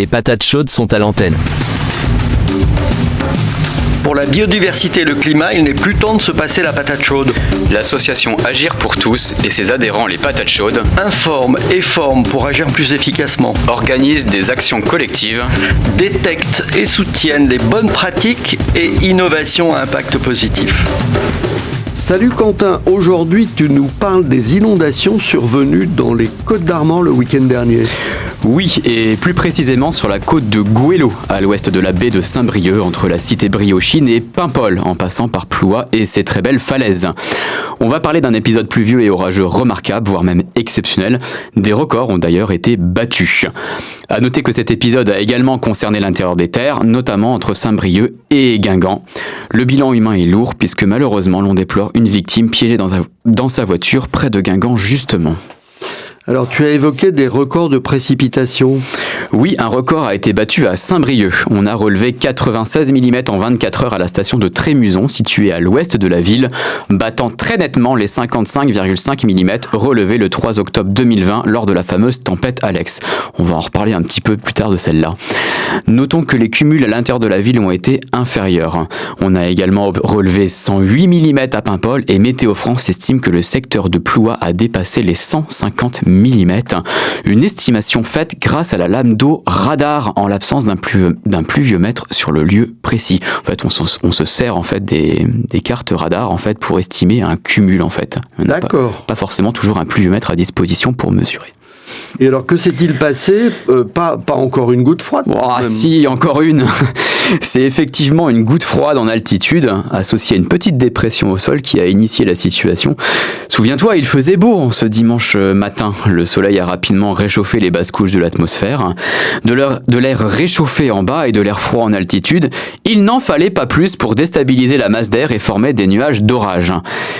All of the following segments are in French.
Les patates chaudes sont à l'antenne. Pour la biodiversité et le climat, il n'est plus temps de se passer la patate chaude. L'association Agir pour tous et ses adhérents les patates chaudes Informe et forme pour agir plus efficacement. organisent des actions collectives. Détecte et soutiennent les bonnes pratiques et innovations à impact positif. Salut Quentin, aujourd'hui tu nous parles des inondations survenues dans les Côtes d'Armor le week-end dernier. Oui, et plus précisément sur la côte de Goëlo, à l'ouest de la baie de Saint-Brieuc, entre la cité Briochine et Paimpol, en passant par Plouha et ses très belles falaises. On va parler d'un épisode pluvieux et orageux remarquable, voire même exceptionnel. Des records ont d'ailleurs été battus. À noter que cet épisode a également concerné l'intérieur des terres, notamment entre Saint-Brieuc et Guingamp. Le bilan humain est lourd, puisque malheureusement l'on déplore une victime piégée dans sa voiture près de Guingamp justement. Alors tu as évoqué des records de précipitations. Oui, un record a été battu à Saint-Brieuc. On a relevé 96 mm en 24 heures à la station de Trémuson, située à l'ouest de la ville, battant très nettement les 55,5 mm relevés le 3 octobre 2020 lors de la fameuse tempête Alex. On va en reparler un petit peu plus tard de celle-là. Notons que les cumuls à l'intérieur de la ville ont été inférieurs. On a également relevé 108 mm à Paimpol et Météo France estime que le secteur de Plouha a dépassé les 150 mm. Une estimation faite grâce à la lame d'eau radar en l'absence d'un pluviomètre sur le lieu précis. En fait, on se sert en fait des cartes radar en fait pour estimer un cumul en fait. D'accord. Pas forcément toujours un pluviomètre à disposition pour mesurer. Et alors que s'est-il passé ? Pas encore une goutte froide. Si, encore une. C'est effectivement une goutte froide en altitude, associée à une petite dépression au sol qui a initié la situation. Souviens-toi, il faisait beau ce dimanche matin. Le soleil a rapidement réchauffé les basses couches de l'atmosphère. De l'air réchauffé en bas et de l'air froid en altitude, il n'en fallait pas plus pour déstabiliser la masse d'air et former des nuages d'orage.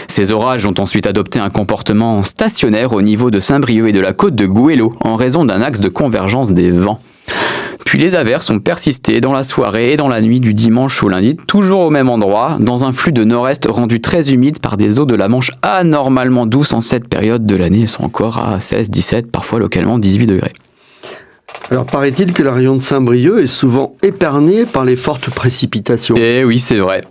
Ces orages ont ensuite adopté un comportement stationnaire au niveau de Saint-Brieuc et de la côte de Goëlo, en raison d'un axe de convergence des vents. Puis les averses ont persisté dans la soirée et dans la nuit du dimanche au lundi, toujours au même endroit, dans un flux de nord-est rendu très humide par des eaux de la Manche anormalement douces en cette période de l'année. Elles sont encore à 16, 17, parfois localement 18 degrés. Alors paraît-il que la région de Saint-Brieuc est souvent épargnée par les fortes précipitations. Eh oui, c'est vrai.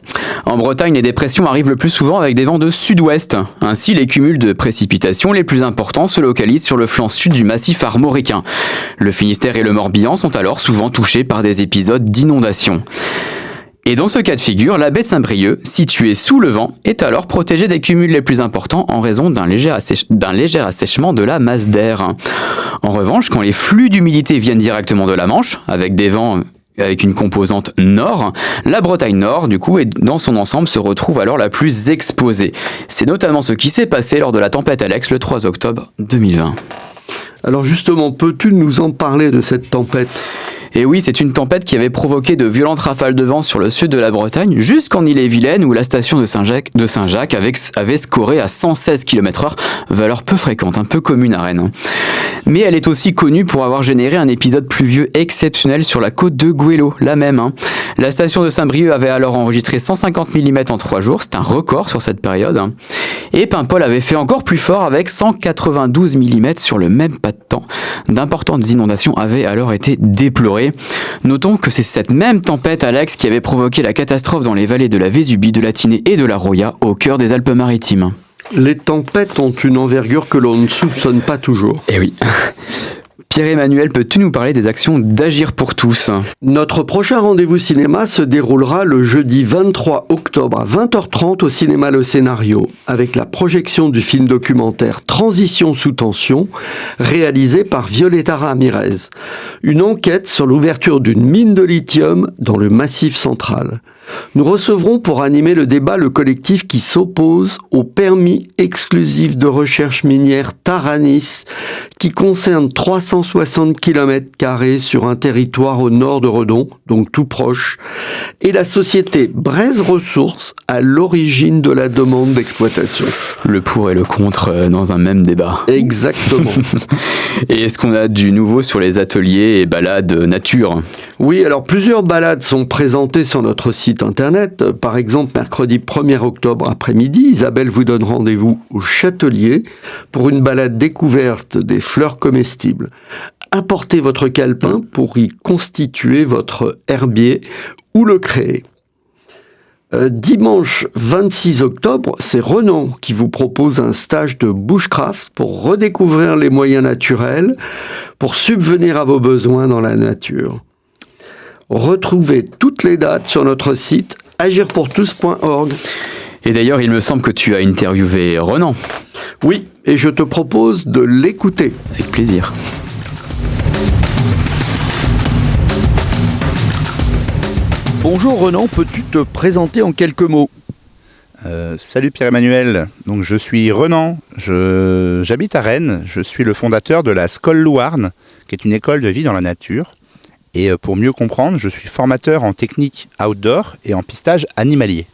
En Bretagne, les dépressions arrivent le plus souvent avec des vents de sud-ouest. Ainsi, les cumuls de précipitations les plus importants se localisent sur le flanc sud du massif armoricain. Le Finistère et le Morbihan sont alors souvent touchés par des épisodes d'inondation. Et dans ce cas de figure, la baie de Saint-Brieuc, située sous le vent, est alors protégée des cumuls les plus importants en raison d'un léger assèchement de la masse d'air. En revanche, quand les flux d'humidité viennent directement de la Manche, avec des vents avec une composante nord, la Bretagne Nord, du coup, et dans son ensemble, se retrouve alors la plus exposée. C'est notamment ce qui s'est passé lors de la tempête Alex le 3 octobre 2020. Alors justement, peux-tu nous en parler de cette tempête ? Et oui, c'est une tempête qui avait provoqué de violentes rafales de vent sur le sud de la Bretagne, jusqu'en Ille-et-Vilaine, où la station de Saint-Jacques avait scoré à 116 km/h, valeur peu fréquente, un peu commune à Rennes. Mais elle est aussi connue pour avoir généré un épisode pluvieux exceptionnel sur la côte de Goëlo, la même. La station de Saint-Brieuc avait alors enregistré 150 mm en 3 jours, c'est un record sur cette période. Et Paimpol avait fait encore plus fort avec 192 mm sur le même pas de temps. D'importantes inondations avaient alors été déplorées. Notons que c'est cette même tempête Alex qui avait provoqué la catastrophe dans les vallées de la Vésubie, de la Tinée et de la Roya, au cœur des Alpes-Maritimes. Les tempêtes ont une envergure que l'on ne soupçonne pas toujours. Eh oui. Pierre-Emmanuel, peux-tu nous parler des actions d'Agir pour tous ? Notre prochain rendez-vous cinéma se déroulera le jeudi 23 octobre à 20h30 au cinéma Le Scénario, avec la projection du film documentaire Transition sous tension, réalisé par Violeta Ramirez. Une enquête sur l'ouverture d'une mine de lithium dans le Massif central. Nous recevrons pour animer le débat le collectif qui s'oppose au permis exclusif de recherche minière Taranis, qui concerne 360 km² sur un territoire au nord de Redon, donc tout proche, et la société Braise Ressources à l'origine de la demande d'exploitation. Le pour et le contre dans un même débat. Exactement. Et est-ce qu'on a du nouveau sur les ateliers et balades nature ? Oui, alors plusieurs balades sont présentées sur notre site internet. Par exemple, mercredi 1er octobre après-midi, Isabelle vous donne rendez-vous au Châtelier pour une balade découverte des fleurs comestibles. apportez votre calepin pour y constituer votre herbier ou le créer. Dimanche 26 octobre, c'est Renan qui vous propose un stage de bushcraft pour redécouvrir les moyens naturels, pour subvenir à vos besoins dans la nature. Retrouvez toutes les dates sur notre site agirpourtous.org. Et d'ailleurs, il me semble que tu as interviewé Renan. Oui, et je te propose de l'écouter. Avec plaisir. Bonjour Renan, peux-tu te présenter en quelques mots ? Salut Pierre-Emmanuel, donc je suis Renan, j'habite à Rennes, je suis le fondateur de la Scolle Louarn, qui est une école de vie dans la nature. Et pour mieux comprendre, je suis formateur en technique outdoor et en pistage animalier.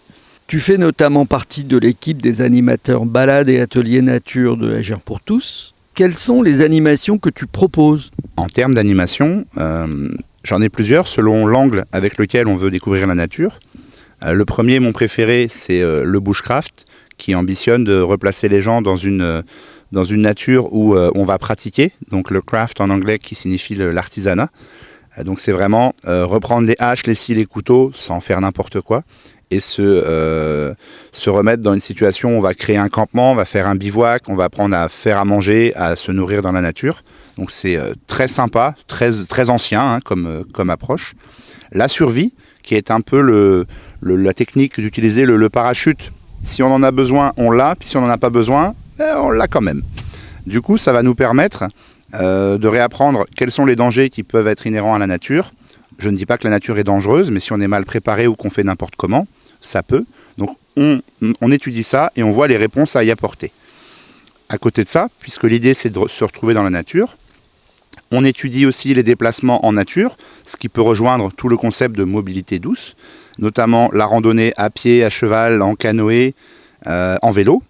Tu fais notamment partie de l'équipe des animateurs balades et ateliers nature de Agir pour tous. Quelles sont les animations que tu proposes ? En termes d'animation, j'en ai plusieurs selon l'angle avec lequel on veut découvrir la nature. Le premier, mon préféré, c'est le bushcraft, qui ambitionne de replacer les gens dans une nature où on va pratiquer. Donc le craft en anglais qui signifie l'artisanat. Donc c'est vraiment reprendre les haches, les scies, les couteaux sans faire n'importe quoi et se remettre dans une situation où on va créer un campement, on va faire un bivouac, on va apprendre à faire à manger, à se nourrir dans la nature. Donc c'est très sympa, très ancien comme approche. La survie, qui est un peu la technique d'utiliser le parachute. Si on en a besoin, on l'a, puis si on n'en a pas besoin, on l'a quand même. Du coup, ça va nous permettre de réapprendre quels sont les dangers qui peuvent être inhérents à la nature. Je ne dis pas que la nature est dangereuse, mais si on est mal préparé ou qu'on fait n'importe comment, ça peut. Donc on étudie ça et on voit les réponses à y apporter. À côté de ça, puisque l'idée c'est de se retrouver dans la nature, on étudie aussi les déplacements en nature, ce qui peut rejoindre tout le concept de mobilité douce, notamment la randonnée à pied, à cheval, en canoë, en vélo.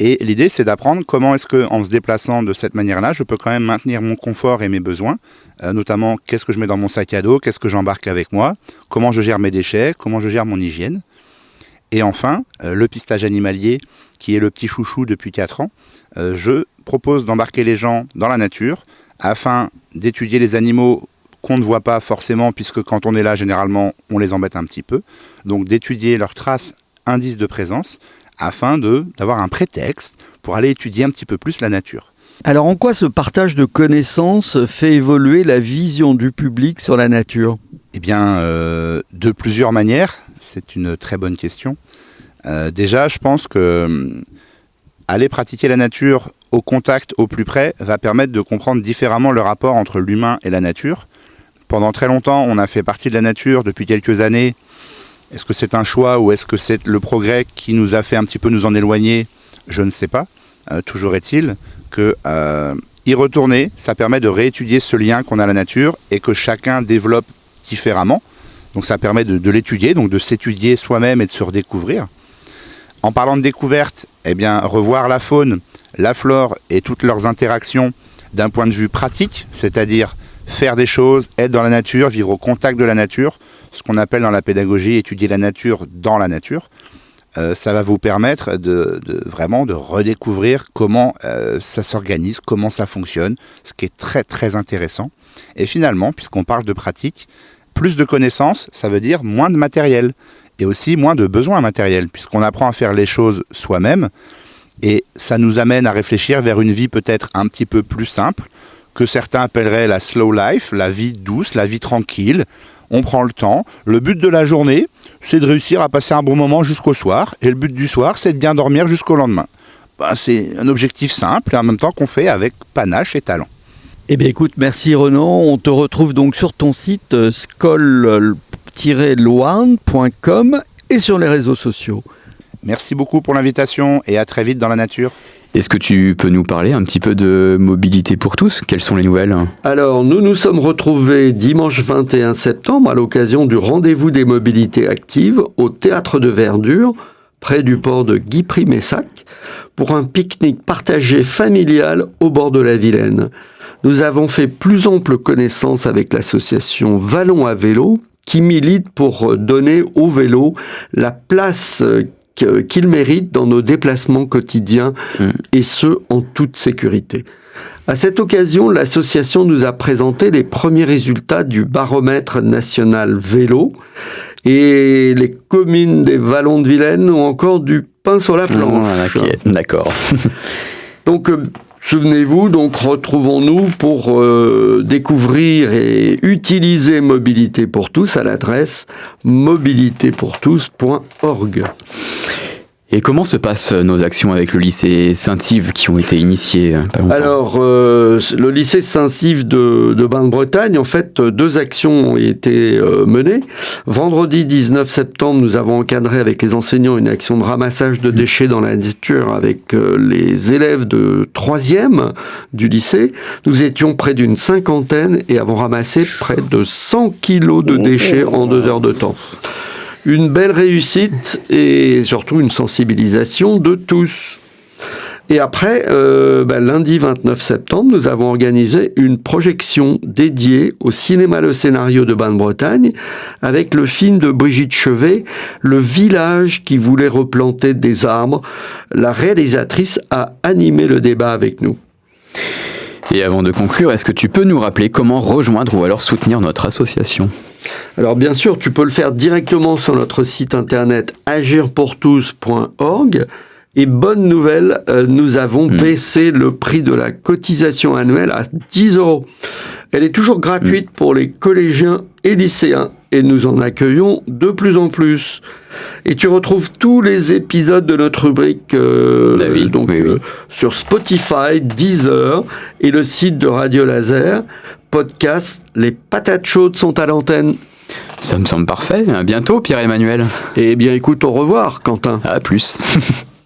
Et l'idée, c'est d'apprendre comment est-ce qu'en se déplaçant de cette manière-là, je peux quand même maintenir mon confort et mes besoins, notamment qu'est-ce que je mets dans mon sac à dos, qu'est-ce que j'embarque avec moi, comment je gère mes déchets, comment je gère mon hygiène. Et enfin, le pistage animalier, qui est le petit chouchou depuis 4 ans, je propose d'embarquer les gens dans la nature afin d'étudier les animaux qu'on ne voit pas forcément, puisque quand on est là, généralement, on les embête un petit peu. Donc d'étudier leurs traces, indices de présence, afin d'avoir un prétexte pour aller étudier un petit peu plus la nature. Alors en quoi ce partage de connaissances fait évoluer la vision du public sur la nature ? Eh bien, de plusieurs manières. C'est une très bonne question. Déjà, je pense que aller pratiquer la nature au contact, au plus près, va permettre de comprendre différemment le rapport entre l'humain et la nature. Pendant très longtemps, on a fait partie de la nature depuis quelques années. Est-ce que c'est un choix ou est-ce que c'est le progrès qui nous a fait un petit peu nous en éloigner ? Je ne sais pas. Toujours est-il que y retourner, ça permet de réétudier ce lien qu'on a à la nature et que chacun développe différemment. Donc ça permet de l'étudier, donc de s'étudier soi-même et de se redécouvrir. En parlant de découverte, eh bien, revoir la faune, la flore et toutes leurs interactions d'un point de vue pratique, c'est-à-dire faire des choses, être dans la nature, vivre au contact de la nature, ce qu'on appelle dans la pédagogie étudier la nature dans la nature. Ça va vous permettre vraiment de redécouvrir comment ça s'organise, comment ça fonctionne, ce qui est très très intéressant. Et finalement, puisqu'on parle de pratique, plus de connaissances, ça veut dire moins de matériel et aussi moins de besoins matériels, puisqu'on apprend à faire les choses soi-même et ça nous amène à réfléchir vers une vie peut-être un petit peu plus simple, que certains appelleraient la slow life, la vie douce, la vie tranquille. On prend le temps. Le but de la journée, c'est de réussir à passer un bon moment jusqu'au soir. Et le but du soir, c'est de bien dormir jusqu'au lendemain. C'est un objectif simple et en même temps qu'on fait avec panache et talent. Eh bien écoute, merci Renan. On te retrouve donc sur ton site scolle-louarn.com et sur les réseaux sociaux. Merci beaucoup pour l'invitation et à très vite dans la nature. Est-ce que tu peux nous parler un petit peu de mobilité pour tous ? Quelles sont les nouvelles ? Alors, nous nous sommes retrouvés dimanche 21 septembre à l'occasion du rendez-vous des mobilités actives au Théâtre de Verdure, près du port de Guipry-Messac, pour un pique-nique partagé familial au bord de la Vilaine. Nous avons fait plus ample connaissance avec l'association Vallon à vélo, qui milite pour donner au vélo la place qu'ils méritent dans nos déplacements quotidiens, et ce, en toute sécurité. À cette occasion, l'association nous a présenté les premiers résultats du baromètre national vélo, et les communes des Vallons de Vilaine ou encore du pain sur la planche. Ok, d'accord. Donc, souvenez-vous, donc retrouvons-nous pour découvrir et utiliser Mobilité pour tous à l'adresse mobilitépourtous.org. Et comment se passent nos actions avec le lycée Saint-Yves qui ont été initiées pas longtemps ? Alors, le lycée Saint-Yves de Bain-de-Bretagne, en fait, 2 actions ont été menées. Vendredi 19 septembre, nous avons encadré avec les enseignants une action de ramassage de déchets dans la nature avec les élèves de 3e du lycée. Nous étions près d'une 50aine et avons ramassé près de 100 kilos de déchets en 2 heures de temps. Une belle réussite et surtout une sensibilisation de tous. Et après, lundi 29 septembre, nous avons organisé une projection dédiée au cinéma Le Scénario de Bain-de-Bretagne avec le film de Brigitte Chevet, Le village qui voulait replanter des arbres. La réalisatrice a animé le débat avec nous. Et avant de conclure, est-ce que tu peux nous rappeler comment rejoindre ou alors soutenir notre association ? Alors bien sûr, tu peux le faire directement sur notre site internet agirpourtous.org. Et bonne nouvelle, nous avons baissé le prix de la cotisation annuelle à 10 €. Elle est toujours gratuite pour les collégiens et lycéens et nous en accueillons de plus en plus. Et tu retrouves tous les épisodes de notre rubrique sur Spotify, Deezer et le site de Radio Laser. Podcast, les patates chaudes sont à l'antenne. Ça me semble parfait. À bientôt, Pierre-Emmanuel. Eh bien, écoute, au revoir, Quentin. À plus.